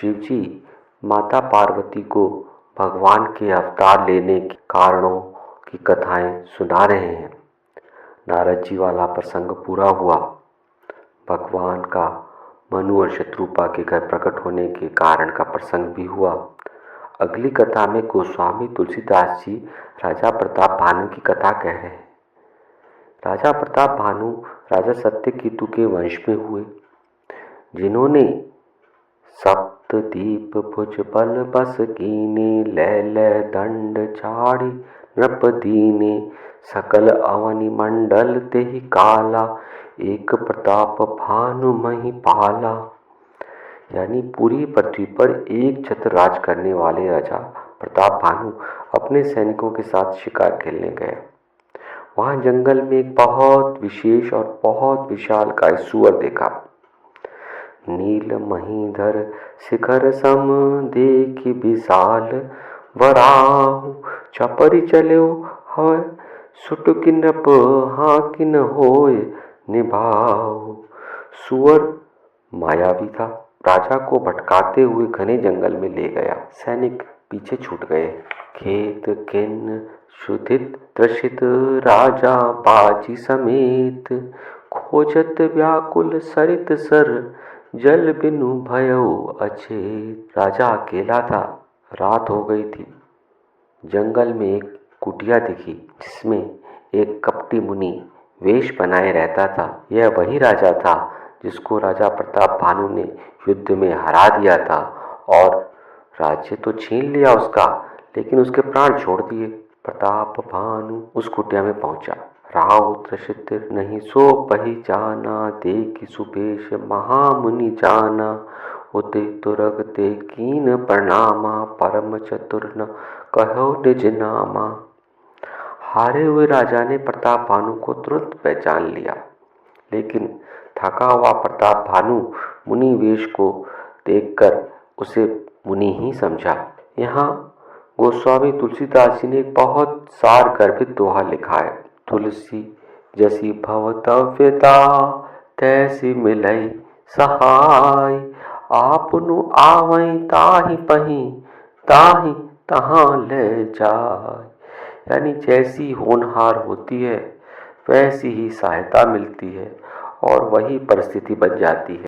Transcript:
शिवजी माता पार्वती को भगवान के अवतार लेने के कारणों की कथाएं सुना रहे हैं। नारद जी वाला प्रसंग पूरा हुआ। भगवान का मनु और शत्रुपा के घर प्रकट होने के कारण का प्रसंग भी हुआ। अगली कथा में गोस्वामी तुलसीदास जी राजा प्रताप भानु की कथा कह रहे हैं। राजा प्रताप भानु राजा सत्यकेतु के वंश में हुए, जिन्होंने सप्तदीप भुज बल बस कीने, लैल दंड छाड़ी नृप दीने, सकल अवनि मंडल तेहि काला, एक प्रताप भानु मही पाला। यानी पूरी पृथ्वी पर एक छत्र राज करने वाले राजा प्रताप भानु अपने सैनिकों के साथ शिकार खेलने गए। वहां जंगल में एक बहुत विशेष और बहुत विशालकाय सुअर देखा। नील महीधर शिखर सम देखि विशाल, वराहु चपरि चल्यो हवै, सुटुकि नृप हाकिन होय निभाओ। सुअर मायावी था, राजा को भटकाते हुए घने जंगल में ले गया। सैनिक पीछे छूट गए। खेत खिन्न क्षुधित त्रसित राजा बाजी समेत, खोजत व्याकुल सरित सर, जल बिनु भयउ अछेत। राजा अकेला था, रात हो गई थी। जंगल में एक कुटिया दिखी जिसमें एक कपटी मुनि वेश बनाए रहता था। यह वही राजा था जिसको राजा प्रताप भानु ने युद्ध में हरा दिया था और राज्य तो छीन लिया उसका, लेकिन उसके प्राण छोड़ दिए। प्रताप भानु उस कुटिया में पहुंचा। राव त्रसित नहीं सो पहिचाना, देखि सुपेश महामुनि जाना, उते तुरग ते कीन प्रणामा, परम चतुर न कहो निज नामा। हारे हुए राजा ने प्रताप भानु को तुरंत पहचान लिया, लेकिन थका हुआ प्रताप भानु मुनि वेश को देखकर उसे मुनि ही समझा। यहाँ गोस्वामी तुलसीदास जी ने एक बहुत सार गर्भित दोहा लिखा है। तुलसी जैसी भवतव्यता, तैसी मिलई सहाय, आपनु आवई ताहि पही, ताहि तहाँ ले जाय। यानी जैसी होनहार होती है वैसी ही सहायता मिलती है और वही परिस्थिति बन जाती है।